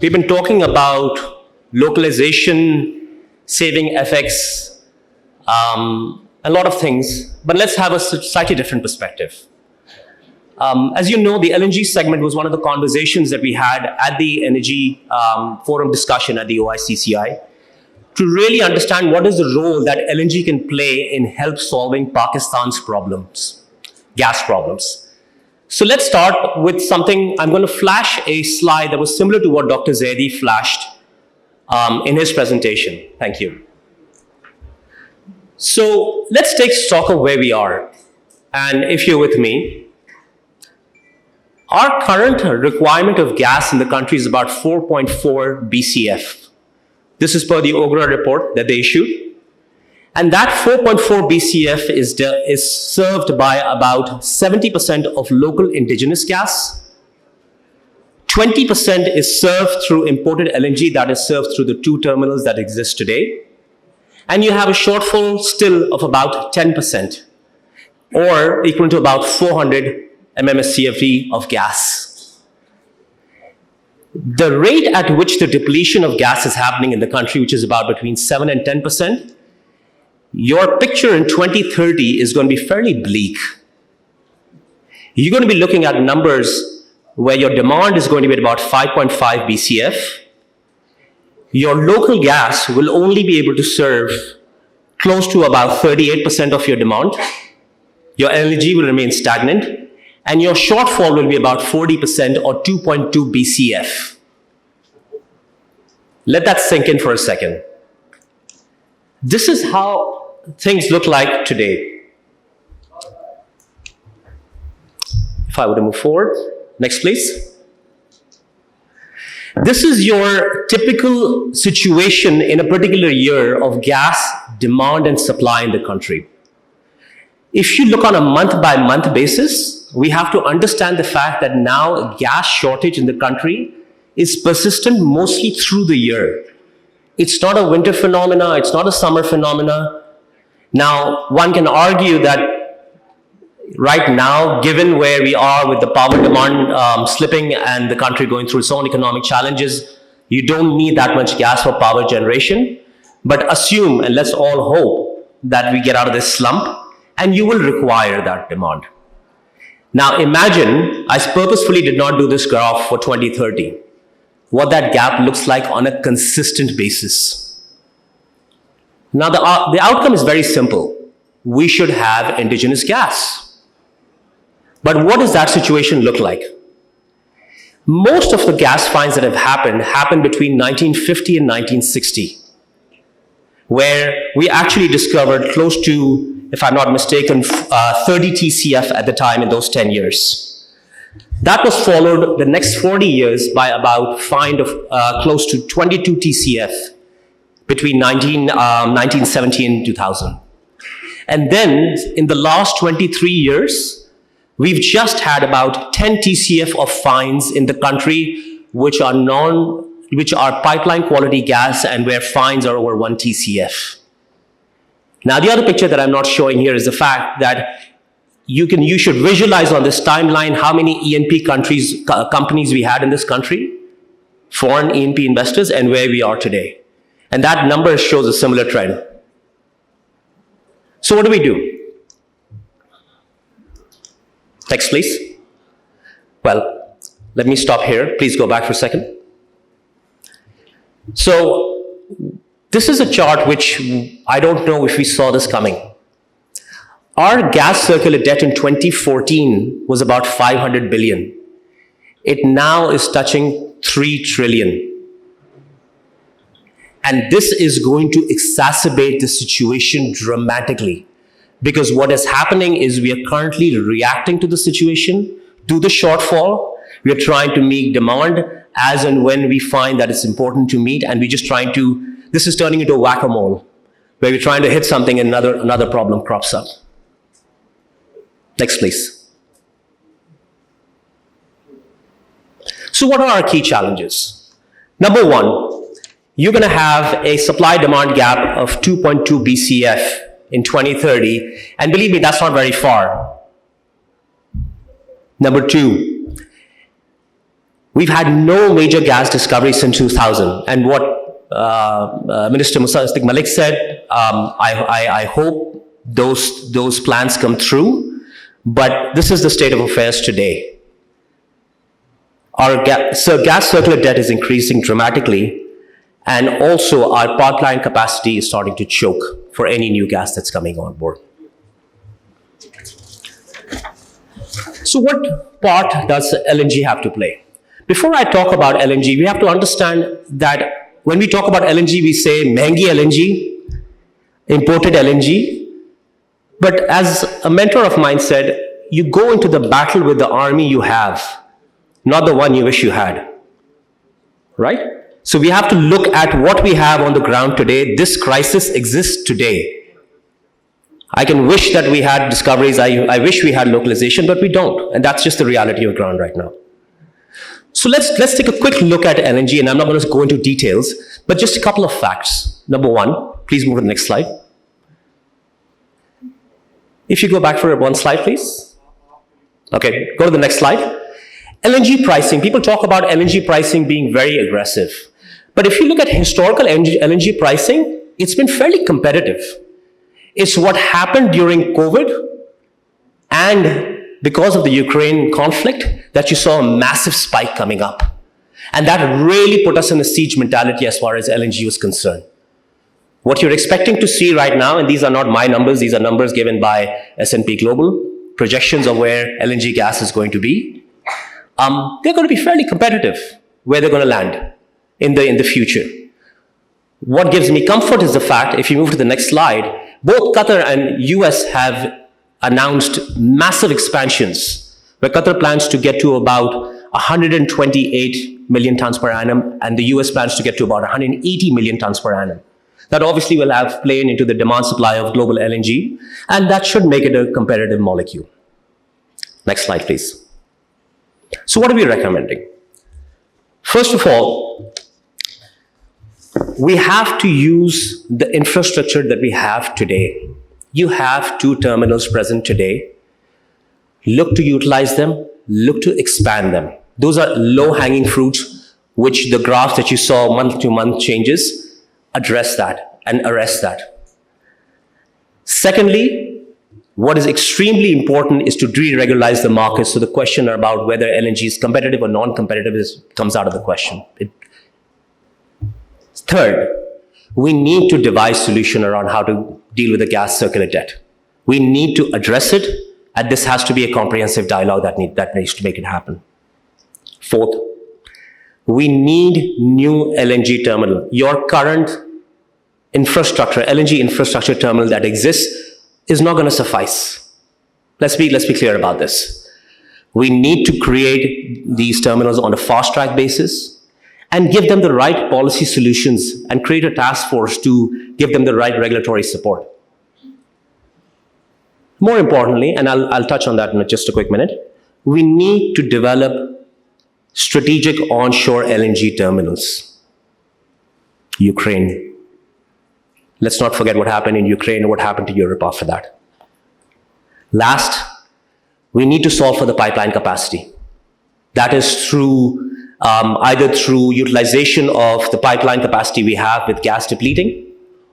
We've been talking about localization, saving FX, a lot of things, but let's have a slightly different perspective. As you know, the LNG segment was one of the conversations that we had at the energy forum discussion at the OICCI to really understand what is the role that LNG can play in help solving Pakistan's problems, gas problems. So let's start with something. I'm going to flash a slide that was similar to what Dr. Zaidi flashed in his presentation. Thank you. So let's take stock of where we are. And if you're with me, our current requirement of gas in the country is about 4.4 BCF. This is per the OGRA report that they issued. And that 4.4 BCF is served by about 70% of local indigenous gas. 20% is served through imported LNG that is served through the 2 terminals that exist today. And you have a shortfall still of about 10%, or equal to about 400 MMSCFD of gas. The rate at which the depletion of gas is happening in the country, which is about between 7 and 10%, your picture in 2030 is going to be fairly bleak. You're going to be looking at numbers where your demand is going to be at about 5.5 BCF. Your local gas will only be able to serve close to about 38% of your demand. Your LNG will remain stagnant, and your shortfall will be about 40% or 2.2 BCF. Let that sink in for a second. This is how things look like today. If I were to move forward, next please. This is your typical situation in a particular year of gas demand and supply in the country. If you look on a month-by-month basis, we have to understand the fact that now a gas shortage in the country is persistent mostly through the year. It's not a winter phenomena, it's not a summer phenomena. Now, one can argue that right now, given where we are with the power demand slipping and the country going through its own economic challenges, you don't need that much gas for power generation. But assume, and let's all hope, that we get out of this slump, and you will require that demand. Now imagine, I purposefully did not do this graph for 2030, what that gap looks like on a consistent basis. Now the outcome is very simple. We should have indigenous gas. But what does that situation look like? Most of the gas finds that have happened between 1950 and 1960, where we actually discovered close to, if I'm not mistaken, 30 TCF at the time in those 10 years. That was followed the next 40 years by about find of close to 22 TCF between 1970 and 2000. And then in the last 23 years, we've just had about 10 TCF of finds in the country which are pipeline quality gas and where finds are over 1 TCF. Now, the other picture that I'm not showing here is the fact that you should visualize on this timeline how many E&P companies we had in this country, foreign E&P investors, and where we are today. And that number shows a similar trend. So what do we do? Next, please. Well, let me stop here. Please go back for a second. So this is a chart which I don't know if we saw this coming. Our gas circular debt in 2014 was about 500 billion. It now is touching 3 trillion. And this is going to exacerbate the situation dramatically, because what is happening is we are currently reacting to the situation, to the shortfall. We are trying to meet demand as and when we find that it's important to meet, and we're just trying to, this is turning into a whack-a-mole, where we're trying to hit something and another problem crops up. Next, please. So what are our key challenges? Number one, you're going to have a supply-demand gap of 2.2 BCF in 2030, and believe me, that's not very far. Number two, We've had no major gas discovery since 2000. And what Minister Musa Malik said, I hope those plans come through. But this is the state of affairs today. Our gas circular debt is increasing dramatically, and also our pipeline capacity is starting to choke for any new gas that's coming on board. So what part does LNG have to play? Before I talk about LNG, we have to understand that when we talk about LNG, we say mehengi LNG, imported LNG. But as a mentor of mine said, you go into the battle with the army you have, not the one you wish you had, right? So we have to look at what we have on the ground today. This crisis exists today. I can wish that we had discoveries, I wish we had localization, but we don't. And that's just the reality of ground right now. So let's take a quick look at LNG, and I'm not going to go into details, but just a couple of facts. Number one, please move to the next slide. If you go back for one slide, please. Okay, go to the next slide. LNG pricing, people talk about LNG pricing being very aggressive. But if you look at historical LNG pricing, it's been fairly competitive. It's what happened during COVID and because of the Ukraine conflict that you saw a massive spike coming up. And that really put us in a siege mentality as far as LNG was concerned. What you're expecting to see right now, and these are not my numbers, these are numbers given by S&P Global, projections of where LNG gas is going to be, they're going to be fairly competitive where they're going to land in the future. What gives me comfort is the fact, if you move to the next slide, both Qatar and US have announced massive expansions, where Qatar plans to get to about 128 million tons per annum, and the US plans to get to about 180 million tons per annum. That obviously will have played into the demand supply of global LNG, and that should make it a competitive molecule. Next slide, please. So what are we recommending? First of all, we have to use the infrastructure that we have today. You have 2 terminals present today. Look to utilize them, look to expand them. Those are low-hanging fruits, which the graph that you saw month-to-month changes address that and arrest that. Secondly, what is extremely important is to deregularize the market, so the question about whether LNG is competitive or non-competitive comes out of the question. Third, we need to devise solution around how to deal with the gas circular debt. We need to address it, and this has to be a comprehensive dialogue that needs to make it happen. Fourth, we need new LNG terminal. Your current infrastructure, LNG infrastructure terminal that exists is not going to suffice. Let's be clear about this. We need to create these terminals on a fast-track basis and give them the right policy solutions and create a task force to give them the right regulatory support. More importantly, and I'll touch on that in just a quick minute, we need to develop strategic onshore LNG terminals. Ukraine. Let's not forget what happened in Ukraine and what happened to Europe after that. Last, we need to solve for the pipeline capacity. That is through either through utilization of the pipeline capacity we have with gas depleting,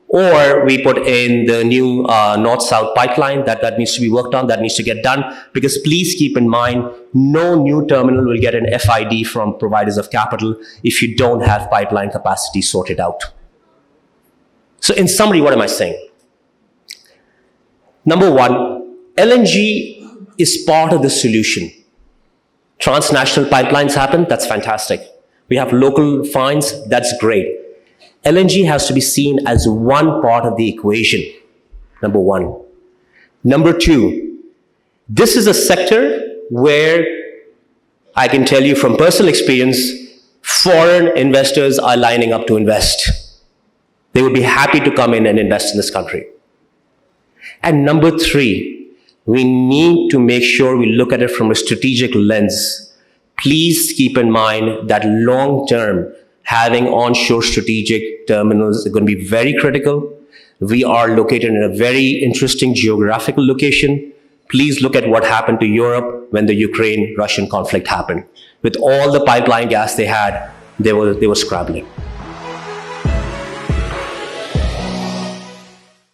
or we put in the new north-south pipeline that needs to be worked on, that needs to get done. Because please keep in mind, no new terminal will get an FID from providers of capital if you don't have pipeline capacity sorted out. So in summary, what am I saying? Number one, LNG is part of the solution. Transnational pipelines happen, that's fantastic. We have local finds, that's great. LNG has to be seen as one part of the equation, number one. Number two, this is a sector where I can tell you from personal experience, foreign investors are lining up to invest. They would be happy to come in and invest in this country. And number three, we need to make sure we look at it from a strategic lens. Please keep in mind that long-term, having onshore strategic terminals is going to be very critical. We are located in a very interesting geographical location. Please look at what happened to Europe when the Ukraine-Russian conflict happened. With all the pipeline gas they had, they were scrambling.